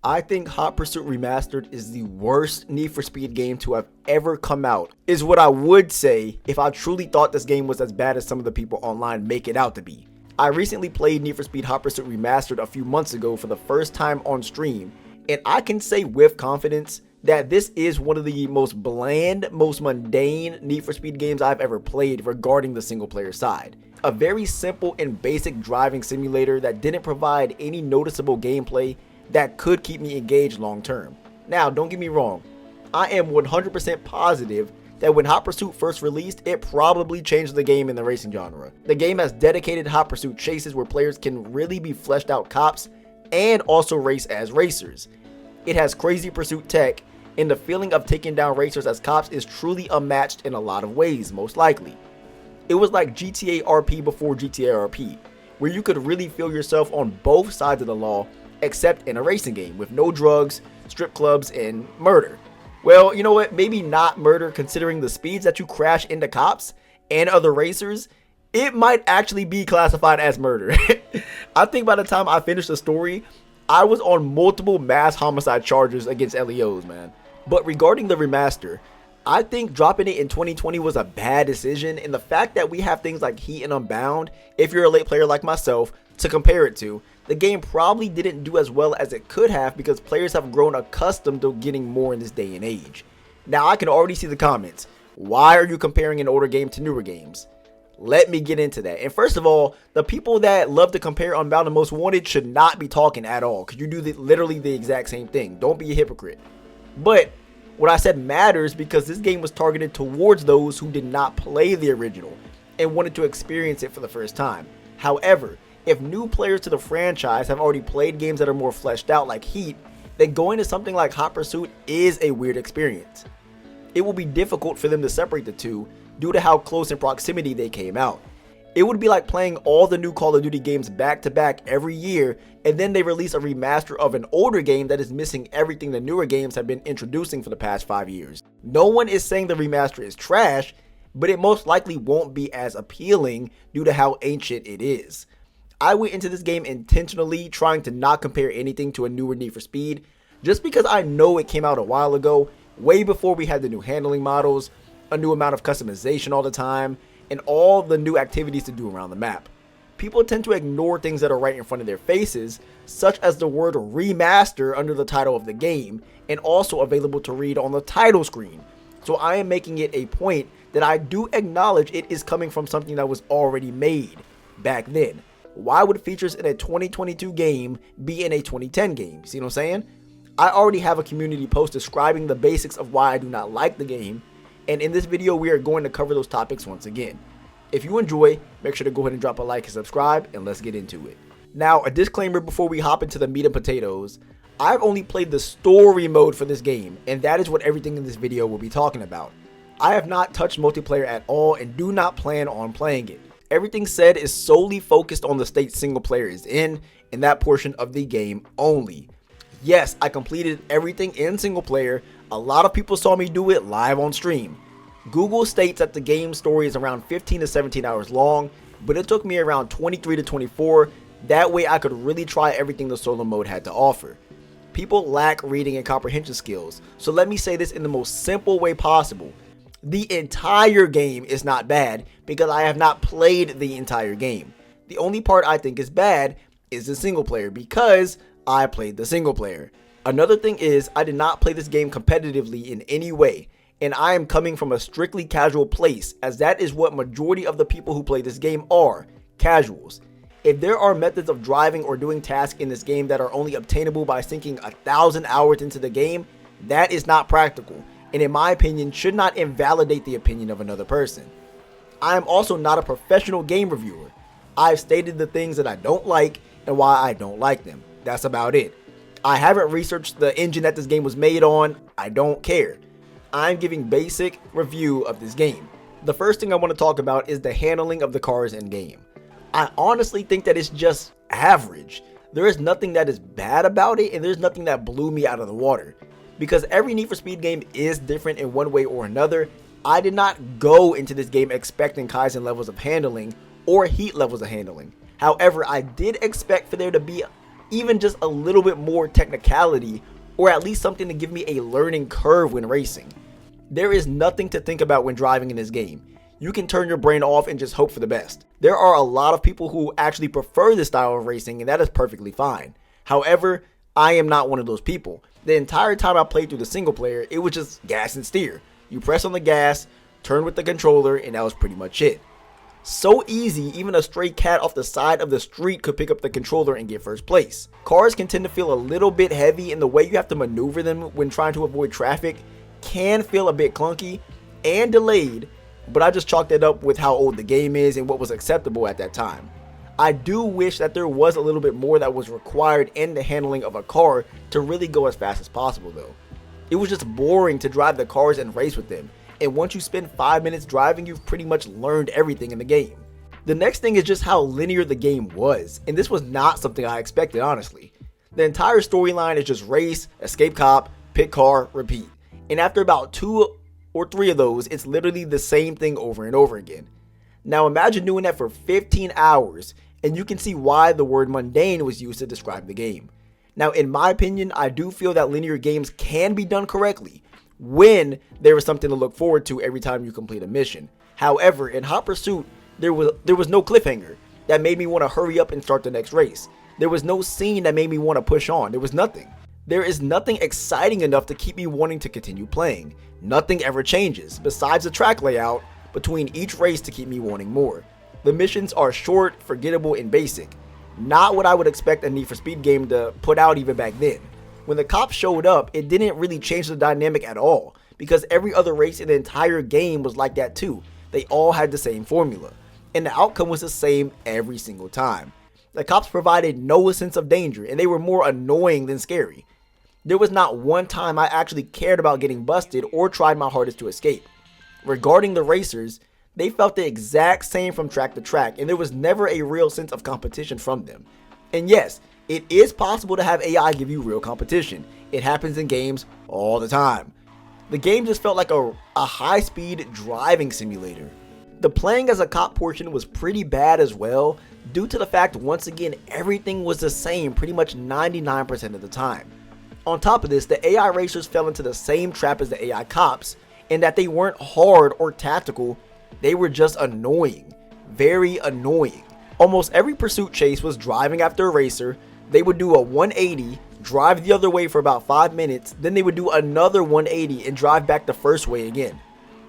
I think Hot Pursuit Remastered is the worst Need for Speed game to have ever come out, is what I would say if I truly thought this game was as bad as some of the people online make it out to be. I recently played Need for Speed Hot Pursuit Remastered a few months ago for the first time on stream, and I can say with confidence that this is one of the most bland, most mundane Need for Speed games I've ever played regarding the single player side. A very simple and basic driving simulator that didn't provide any noticeable gameplay that could keep me engaged long term. Now, don't get me wrong, I am 100% positive that when Hot Pursuit first released, it probably changed the game in the racing genre. The game has dedicated Hot Pursuit chases where players can really be fleshed out cops and also race as racers. It has crazy pursuit tech, and the feeling of taking down racers as cops is truly unmatched in a lot of ways, most likely. It was like GTA RP before GTA RP, where you could really feel yourself on both sides of the law, except in a racing game with no drugs, strip clubs, and murder. Well, you know what? Maybe not murder, considering the speeds that you crash into cops and other racers. It might actually be classified as murder. I think by the time I finished the story, I was on multiple mass homicide charges against LEOs, man. But regarding the remaster, I think dropping it in 2020 was a bad decision, and the fact that we have things like Heat and Unbound, if you're a late player like myself, to compare it to, the game probably didn't do as well as it could have because players have grown accustomed to getting more in this day and age. Now, I can already see the comments. Why are you comparing an older game to newer games? Let me get into that. And first of all, the people that love to compare Unbound and Most Wanted should not be talking at all, because you do literally the exact same thing. Don't be a hypocrite. But what I said matters because this game was targeted towards those who did not play the original and wanted to experience it for the first time. However, if new players to the franchise have already played games that are more fleshed out like Heat, then going to something like Hot Pursuit is a weird experience. It will be difficult for them to separate the two due to how close in proximity they came out. It would be like playing all the new Call of Duty games back to back every year, and then they release a remaster of an older game that is missing everything the newer games have been introducing for the past 5 years. No one is saying the remaster is trash, but it most likely won't be as appealing due to how ancient it is. I went into this game intentionally trying to not compare anything to a newer Need for Speed, just because I know it came out a while ago, way before we had the new handling models, a new amount of customization all the time, and all the new activities to do around the map. People tend to ignore things that are right in front of their faces, such as the word remaster under the title of the game, and also available to read on the title screen. So I am making it a point that I do acknowledge it is coming from something that was already made back then. Why would features in a 2022 game be in a 2010 game? See what I'm saying? I already have a community post describing the basics of why I do not like the game, and in this video we are going to cover those topics once again. If you enjoy, make sure to go ahead and drop a like and subscribe, and let's get into it. Now, a disclaimer before we hop into the meat and potatoes. I've only played the story mode for this game, and that is what everything in this video will be talking about. I have not touched multiplayer at all and do not plan on playing it. Everything said is solely focused on the state single player is in that portion of the game only. Yes, I completed everything in single player. A lot of people saw me do it live on stream. Google states that the game story is around 15 to 17 hours long, but it took me around 23 to 24. That way I could really try everything the solo mode had to offer. People lack reading and comprehension skills, so let me say this in the most simple way possible. The entire game is not bad because I have not played the entire game. The only part I think is bad is the single player because I played the single player. Another thing is I did not play this game competitively in any way, and I am coming from a strictly casual place, as that is what majority of the people who play this game are, casuals. If there are methods of driving or doing tasks in this game that are only obtainable by sinking 1,000 hours into the game, that is not practical, and in my opinion should not invalidate the opinion of another person. I am also not a professional game reviewer. I've stated the things that I don't like and why I don't like them. That's about it. I haven't researched the engine that this game was made on. I don't care. I'm giving basic review of this game. The first thing I want to talk about is the handling of the cars in game. I honestly think that it's just average. There is nothing that is bad about it, and there's nothing that blew me out of the water. Because every Need for Speed game is different in one way or another, I did not go into this game expecting Kaizen levels of handling or Heat levels of handling. However, I did expect for there to be even just a little bit more technicality, or at least something to give me a learning curve when racing. There is nothing to think about when driving in this game. You can turn your brain off and just hope for the best. There are a lot of people who actually prefer this style of racing, and that is perfectly fine. However, I am not one of those people. The entire time I played through the single player, it was just gas and steer. You press on the gas, turn with the controller, and that was pretty much it. So easy, even a stray cat off the side of the street could pick up the controller and get first place. Cars can tend to feel a little bit heavy, and the way you have to maneuver them when trying to avoid traffic can feel a bit clunky and delayed, but I just chalked it up with how old the game is and what was acceptable at that time. I do wish that there was a little bit more that was required in the handling of a car to really go as fast as possible though. It was just boring to drive the cars and race with them, and once you spend 5 minutes driving, you've pretty much learned everything in the game. The next thing is just how linear the game was, and this was not something I expected honestly. The entire storyline is just race, escape cop, pick car, repeat. And after about 2 or 3 of those, it's literally the same thing over and over again. Now imagine doing that for 15 hours, and you can see why the word mundane was used to describe the game. Now in my opinion, I do feel that linear games can be done correctly when there is something to look forward to every time you complete a mission. However, in Hot Pursuit, there was no cliffhanger that made me want to hurry up and start the next race. There was no scene that made me want to push on. There was nothing. There is nothing exciting enough to keep me wanting to continue playing. Nothing ever changes, besides the track layout between each race to keep me wanting more. The missions are short, forgettable, and basic. Not what I would expect a Need for Speed game to put out even back then. When the cops showed up, it didn't really change the dynamic at all, because every other race in the entire game was like that too. They all had the same formula, and the outcome was the same every single time. The cops provided no sense of danger, and they were more annoying than scary. There was not one time I actually cared about getting busted or tried my hardest to escape. Regarding the racers, they felt the exact same from track to track, and there was never a real sense of competition from them. And yes, it is possible to have AI give you real competition. It happens in games all the time. The game just felt like a high-speed driving simulator. The playing as a cop portion was pretty bad as well, due to the fact once again everything was the same pretty much 99% of the time. On top of this, the AI racers fell into the same trap as the AI cops, in that they weren't hard or tactical, they were just annoying. Very annoying. Almost every pursuit chase was driving after a racer. They would do a 180, drive the other way for about 5 minutes, then they would do another 180 and drive back the first way again.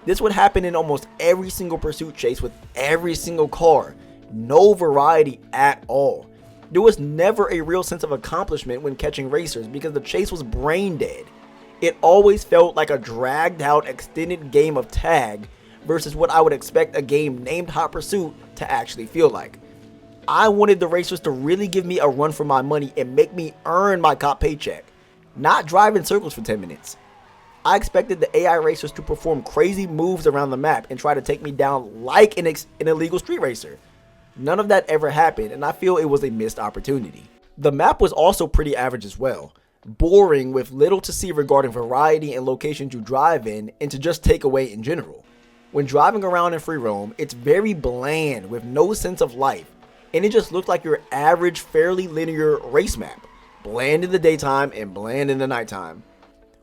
This would happen in almost every single pursuit chase with every single car. No variety at all. There was never a real sense of accomplishment when catching racers because the chase was brain dead. It always felt like a dragged out extended game of tag versus what I would expect a game named Hot Pursuit to actually feel like. I wanted the racers to really give me a run for my money and make me earn my cop paycheck, not drive in circles for 10 minutes. I expected the AI racers to perform crazy moves around the map and try to take me down like an illegal street racer. None of that ever happened, and I feel it was a missed opportunity. The map was also pretty average as well. Boring with little to see regarding variety and locations you drive in and to just take away in general. When driving around in free roam, it's very bland with no sense of life, and it just looked like your average fairly linear race map. Bland in the daytime and bland in the nighttime.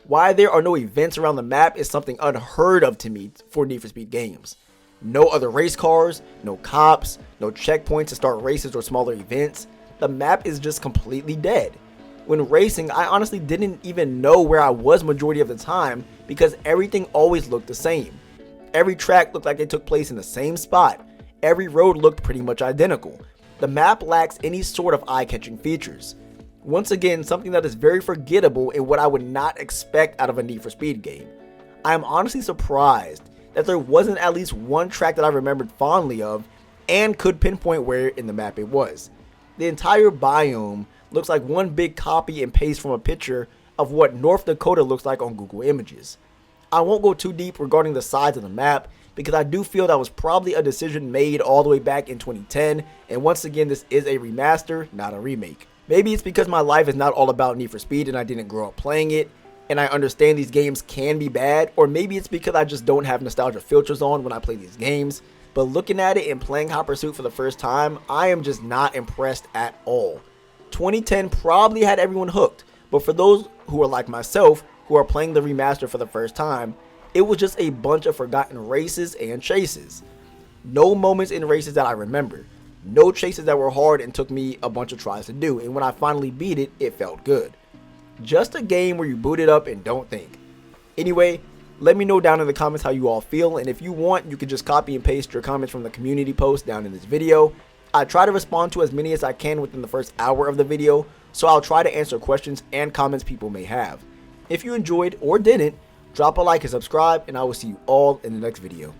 Why there are no events around the map is something unheard of to me for Need for Speed games. No other race cars, no cops, no checkpoints to start races or smaller events. The map is just completely dead. When racing, I honestly didn't even know where I was majority of the time because everything always looked the same. Every track looked like it took place in the same spot. Every road looked pretty much identical. The map lacks any sort of eye-catching features. Once again, something that is very forgettable and what I would not expect out of a Need for Speed game. I am honestly surprised that there wasn't at least one track that I remembered fondly of and could pinpoint where in the map it was. The entire biome looks like one big copy and paste from a picture of what North Dakota looks like on Google Images. I won't go too deep regarding the size of the map because I do feel that was probably a decision made all the way back in 2010, and once again this is a remaster, not a remake. Maybe it's because my life is not all about Need for Speed and I didn't grow up playing it, and I understand these games can be bad, or maybe it's because I just don't have nostalgia filters on when I play these games. But looking at it and playing Hot Pursuit for the first time, I am just not impressed at all. 2010 probably had everyone hooked, but for those who are like myself, who are playing the remaster for the first time, it was just a bunch of forgotten races and chases. No moments in races that I remember. No chases that were hard and took me a bunch of tries to do, and when I finally beat it, it felt good. Just a game where you boot it up and don't think. Anyway, let me know down in the comments how you all feel, and if you want, you can just copy and paste your comments from the community post down in this video. I try to respond to as many as I can within the first hour of the video, so I'll try to answer questions and comments people may have. If you enjoyed or didn't, drop a like and subscribe, and I will see you all in the next video.